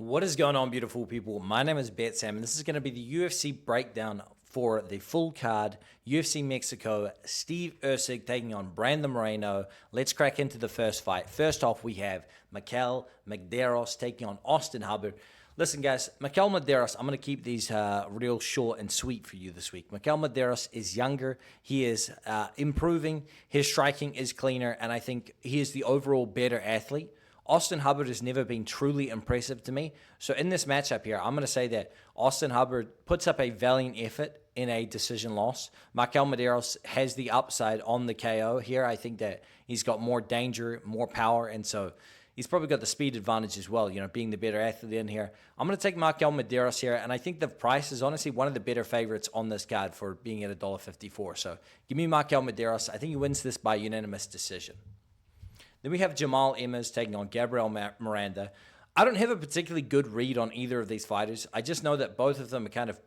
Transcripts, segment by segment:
What is going on, beautiful people? My name is Sam, and this is going to be the UFC breakdown for the full card. UFC Mexico, Steve Erceg taking on Brandon Moreno. Let's crack into the first fight. First off, we have Marquel Mederos taking on Austin Hubbard. Listen, guys, Marquel Mederos, I'm going to keep these real short and sweet for you this week. Marquel Mederos is younger. He is improving. His striking is cleaner, and I think he is the overall better athlete. Austin Hubbard has never been truly impressive to me. So in this matchup here, I'm going to say that Austin Hubbard puts up a valiant effort in a decision loss. Marquel Mederos has the upside on the KO here. I think that he's got more danger, more power, and so he's probably got the speed advantage as well, being the better athlete in here. I'm going to take Marquel Mederos here, and I think the price is honestly one of the better favorites on this card for being at $1.54. So give me Marquel Mederos. I think he wins this by unanimous decision. Then we have Jammal Emmers taking on Gabriel Miranda. I don't have a particularly good read on either of these fighters. I just know that both of them are kind of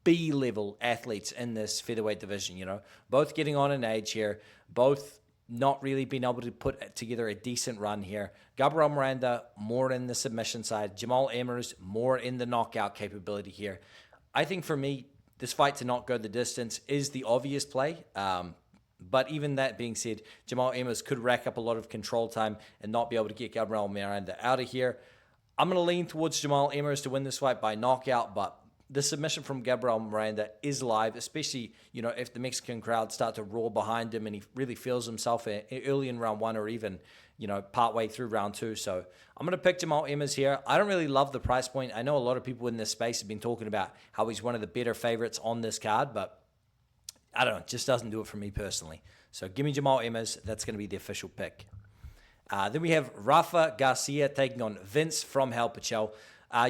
B-level athletes in this featherweight division, Both getting on in age here, both not really being able to put together a decent run here. Gabriel Miranda, more in the submission side. Jammal Emmers, more in the knockout capability here. I think for me, this fight to not go the distance is the obvious play. But even that being said, Jammal Emmers could rack up a lot of control time and not be able to get Gabriel Miranda out of here. I'm going to lean towards Jammal Emmers to win this fight by knockout, but the submission from Gabriel Miranda is live, especially, if the Mexican crowd start to roar behind him and he really feels himself early in round one or even, partway through round two. So I'm going to pick Jammal Emmers here. I don't really love the price point. I know a lot of people in this space have been talking about how he's one of the better favorites on this card, but I don't know, it just doesn't do it for me personally. So give me Jammal Emmers. That's going to be the official pick. Then we have Rafa Garcia taking on Vinc from Pichel.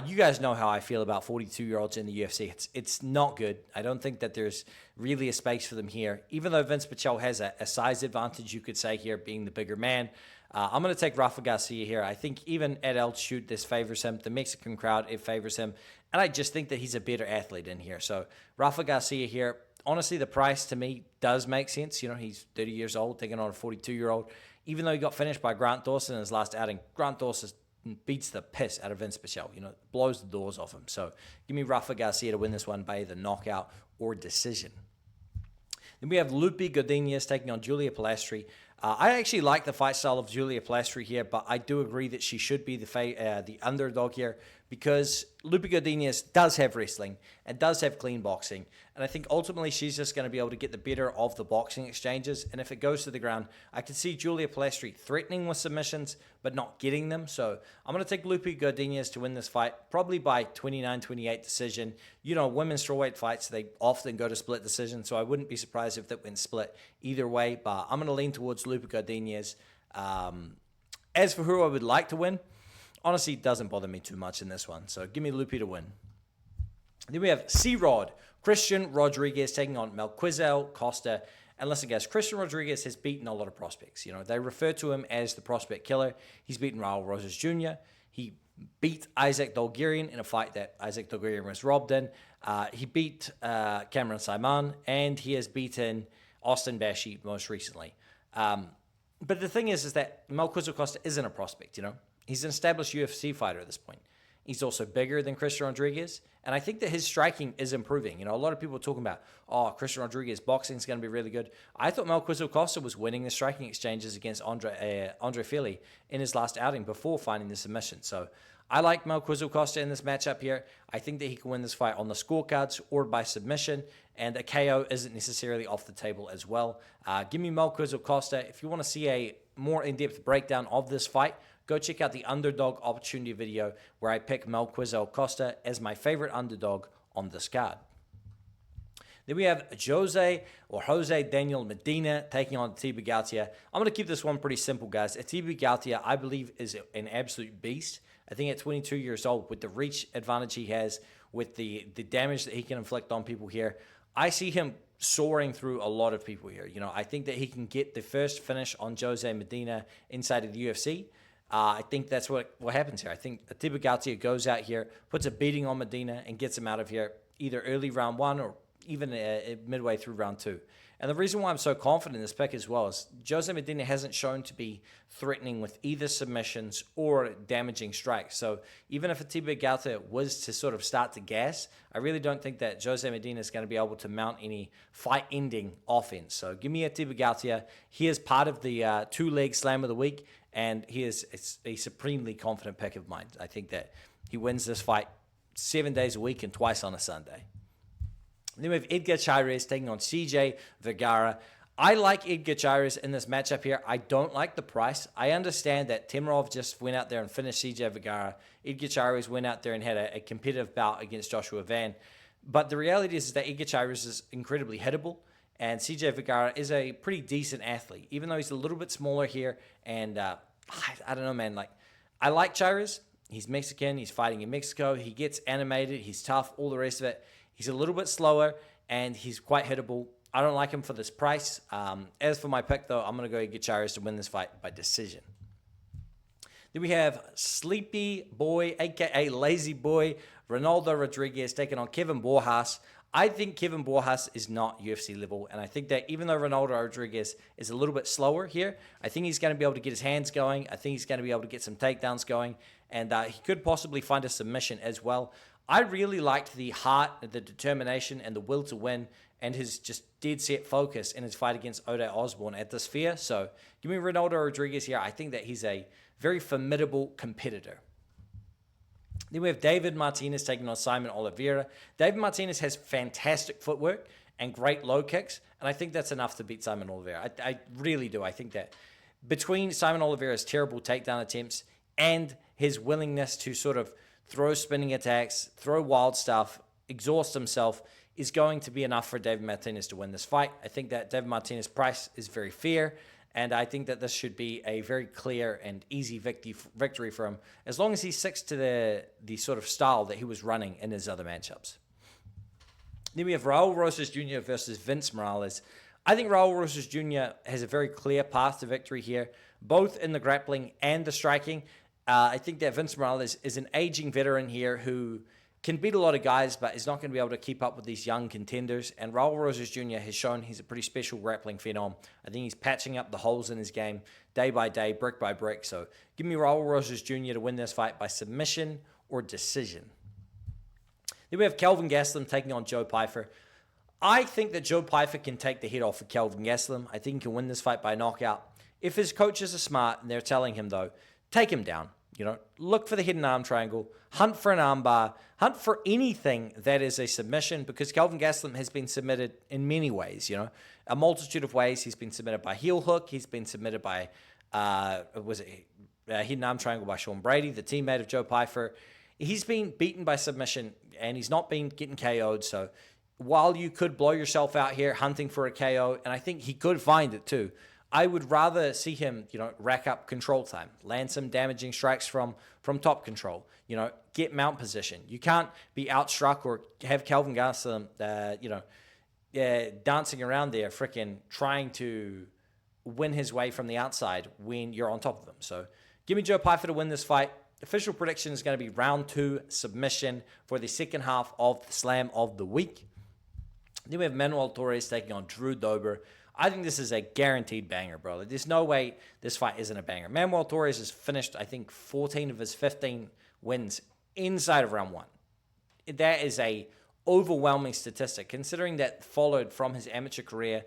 You guys know how I feel about 42-year-olds in the UFC. It's not good. I don't think that there's really a space for them here. Even though Vinc Pichel has a size advantage, you could say here, being the bigger man. I'm going to take Rafa Garcia here. I think even at altitude, this favors him. The Mexican crowd, it favors him. And I just think that he's a better athlete in here. So Rafa Garcia here. Honestly, the price to me does make sense. He's 30 years old, taking on a 42-year-old. Even though he got finished by Grant Dawson in his last outing, Grant Dawson beats the piss out of Vinc Pichel, blows the doors off him. So give me Rafa Garcia to win this one by either knockout or decision. Then we have Loopy Godinez taking on Julia Polastri. I actually like the fight style of Julia Polastri here, but I do agree that she should be the underdog here because Loopy Godinez does have wrestling and does have clean boxing. And I think ultimately she's just going to be able to get the better of the boxing exchanges. And if it goes to the ground, I can see Julia Polastri threatening with submissions, but not getting them. So I'm going to take Loopy Godinez to win this fight, probably by 29-28 decision. Women's strawweight fights, they often go to split decision. So I wouldn't be surprised if that went split either way. But I'm going to lean towards Loopy Godinez. As for who I would like to win, honestly, it doesn't bother me too much in this one. So give me Loopy to win. Then we have C-Rod, Christian Rodrigues taking on Melquizael, Costa. And listen, guys, Christian Rodrigues has beaten a lot of prospects. They refer to him as the prospect killer. He's beaten Raul Rosas Jr. He beat Isaac Dolgarian in a fight that Isaac Dolgarian was robbed in. He beat Cameron Simon, and he has beaten Austin Bashi most recently. But the thing is that Melquizael Costa isn't a prospect, He's an established UFC fighter at this point. He's also bigger than Christian Rodrigues, and I think that his striking is improving. A lot of people are talking about, Christian Rodrigues' boxing is going to be really good. I thought Melquizael Costa was winning the striking exchanges against Andre Fili in his last outing before finding the submission. So I like Melquizael Costa in this matchup here. I think that he can win this fight on the scorecards or by submission, and a KO isn't necessarily off the table as well. Give me Melquizael Costa. If you want to see a more in-depth breakdown of this fight, go check out the underdog opportunity video where I pick Melquizael Costa as my favorite underdog on this card. Then we have Jose Daniel Medina taking on Ateba Gautier. I'm going to keep this one pretty simple, guys. Ateba Gautier, I believe, is an absolute beast. I think at 22 years old, with the reach advantage he has, with the damage that he can inflict on people here, I see him soaring through a lot of people here. I think that he can get the first finish on Jose Medina inside of the UFC. I think that's what happens here. I think Ateba Gautier goes out here, puts a beating on Medina, and gets him out of here either early round one or even midway through round two. And the reason why I'm so confident in this pick as well is Jose Medina hasn't shown to be threatening with either submissions or damaging strikes. So even if Ateba Gautier was to sort of start to gas, I really don't think that Jose Medina is going to be able to mount any fight-ending offense. So give me Ateba Gautier. He is part of the two-leg slam of the week, and he is a supremely confident pick of mine. I think that he wins this fight 7 days a week and twice on a Sunday. Then we have Edgar Chairez taking on CJ Vergara. I like Edgar Chairez in this matchup here. I don't like the price. I understand that Temirov just went out there and finished CJ Vergara. Edgar Chairez went out there and had a competitive bout against Joshua Van. But the reality is that Edgar Chairez is incredibly hittable, and CJ Vergara is a pretty decent athlete, even though he's a little bit smaller here. And I don't know, man. I like Chairez. He's Mexican. He's fighting in Mexico. He gets animated. He's tough. All the rest of it. He's a little bit slower, and he's quite hittable. I don't like him for this price. As for my pick, though, I'm going to go get Chairez to win this fight by decision. Then we have Sleepy Boy, a.k.a. Lazy Boy, Ronaldo Rodrigues taking on Kevin Borjas. I think Kevin Borjas is not UFC level, and I think that even though Ronaldo Rodrigues is a little bit slower here, I think he's going to be able to get his hands going. I think he's going to be able to get some takedowns going, and he could possibly find a submission as well. I really liked the heart, the determination, and the will to win, and his just dead set focus in his fight against Ode Osborne at the Sphere. So give me Ronaldo Rodrigues here. I think that he's a very formidable competitor. Then we have David Martinez taking on Simon Oliveira. David Martinez has fantastic footwork and great low kicks, and I think that's enough to beat Simon Oliveira. I really do. I think that between Simon Oliveira's terrible takedown attempts and his willingness to sort of throw spinning attacks, throw wild stuff, exhaust himself, is going to be enough for David Martinez to win this fight. I think that David Martinez's price is very fair, and I think that this should be a very clear and easy victory for him, as long as he sticks to the sort of style that he was running in his other matchups. Then we have Raul Rosas Jr. versus Vince Morales. I think Raul Rosas Jr. has a very clear path to victory here, both in the grappling and the striking. I think that Vince Morales is an aging veteran here who can beat a lot of guys, but is not going to be able to keep up with these young contenders. And Raul Rosas Jr. has shown he's a pretty special grappling phenom. I think he's patching up the holes in his game day by day, brick by brick. So give me Raul Rosas Jr. to win this fight by submission or decision. Then we have Kelvin Gastelum taking on Joe Pyfer. I think that Joe Pyfer can take the head off of Kelvin Gastelum. I think he can win this fight by knockout. If his coaches are smart and they're telling him, though, take him down. Look for the hidden arm triangle, hunt for an arm bar, hunt for anything that is a submission, because Kelvin Gastelum has been submitted in many ways, a multitude of ways. He's been submitted by heel hook. He's been submitted by, hidden arm triangle by Sean Brady, the teammate of Joe Pyfer. He's been beaten by submission, and he's not been getting KO'd. So while you could blow yourself out here hunting for a KO, and I think he could find it too, I would rather see him, rack up control time, land some damaging strikes from top control, get mount position. You can't be outstruck or have Kelvin Gastelum, dancing around there, freaking trying to win his way from the outside when you're on top of him. So give me Joe Pyfer to win this fight. Official prediction is going to be round 2 submission for the second half of the Slam of the week. Then we have Manuel Torres taking on Drew Dober. I think this is a guaranteed banger, bro. There's no way this fight isn't a banger. Manuel Torres has finished, I think, 14 of his 15 wins inside of round 1. That is a overwhelming statistic, considering that followed from his amateur career,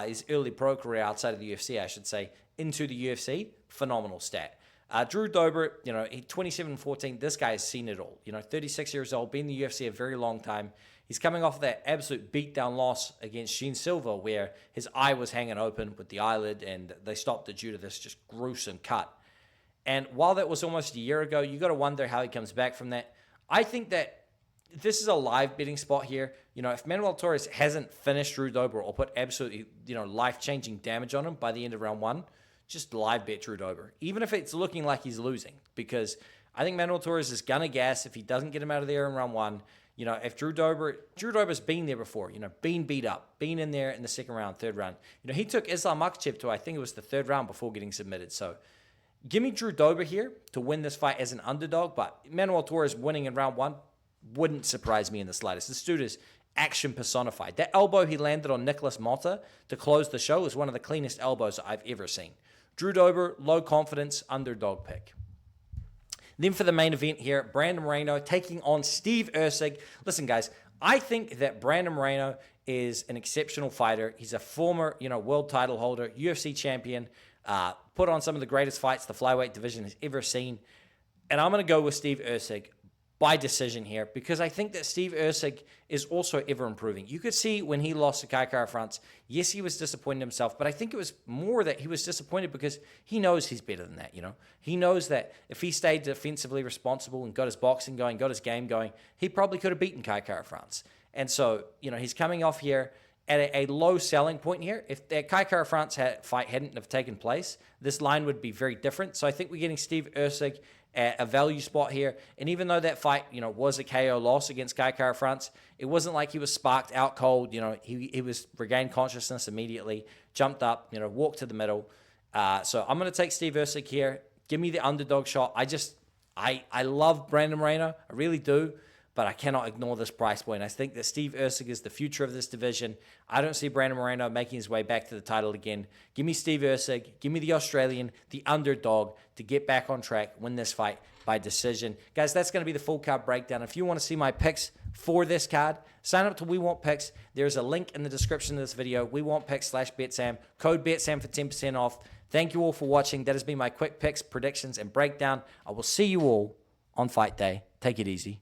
his early pro career outside of the UFC, I should say, into the UFC. Phenomenal stat. Drew Dober, 27-14, this guy has seen it all. 36 years old, been in the UFC a very long time. He's coming off of that absolute beatdown loss against Sheen Silva, where his eye was hanging open with the eyelid, and they stopped it due to this just gruesome cut. And while that was almost a year ago, you got to wonder how he comes back from that. I think that this is a live betting spot here. If Manuel Torres hasn't finished Drew Dober or put absolutely, life-changing damage on him by the end of round 1, just live bet Drew Dober, even if it's looking like he's losing, because I think Manuel Torres is going to gas if he doesn't get him out of there in round 1. If Drew Dober's been there before, been beat up, been in there in the second round, third round. He took Islam Makhachev to, I think it was the third round before getting submitted. So give me Drew Dober here to win this fight as an underdog, but Manuel Torres winning in round 1 wouldn't surprise me in the slightest. This dude is action personified. That elbow he landed on Nicholas Motta to close the show is one of the cleanest elbows I've ever seen. Drew Dober, low confidence, underdog pick. Then for the main event here, Brandon Moreno taking on Steve Erceg. Listen, guys, I think that Brandon Moreno is an exceptional fighter. He's a former, world title holder, UFC champion, put on some of the greatest fights the flyweight division has ever seen. And I'm going to go with Steve Erceg by decision here because I think that Steve Erceg is also ever improving. You could see when he lost to Kai Kara-France, yes, he was disappointed himself, but I think it was more that he was disappointed because he knows he's better than that, He knows that if he stayed defensively responsible and got his boxing going, got his game going, he probably could have beaten Kai Kara-France. And so, he's coming off here at a low selling point here. If that Kai Kara-France fight hadn't have taken place, this line would be very different. So I think we're getting Steve Erceg at a value spot here. And even though that fight, was a KO loss against Kai Kara-France, it wasn't like he was sparked out cold. He was regained consciousness immediately, jumped up, walked to the middle. So I'm going to take Steve Erceg here. Give me the underdog shot. I love Brandon Moreno. I really do. But I cannot ignore this price point. I think that Steve Erceg is the future of this division. I don't see Brandon Moreno making his way back to the title again. Give me Steve Erceg. Give me the Australian, the underdog, to get back on track, win this fight by decision. Guys, that's going to be the full card breakdown. If you want to see my picks for this card, sign up to We Want Picks. There's a link in the description of this video, WeWantPicks/BetSam. Code BetSam for 10% off. Thank you all for watching. That has been my quick picks, predictions, and breakdown. I will see you all on fight day. Take it easy.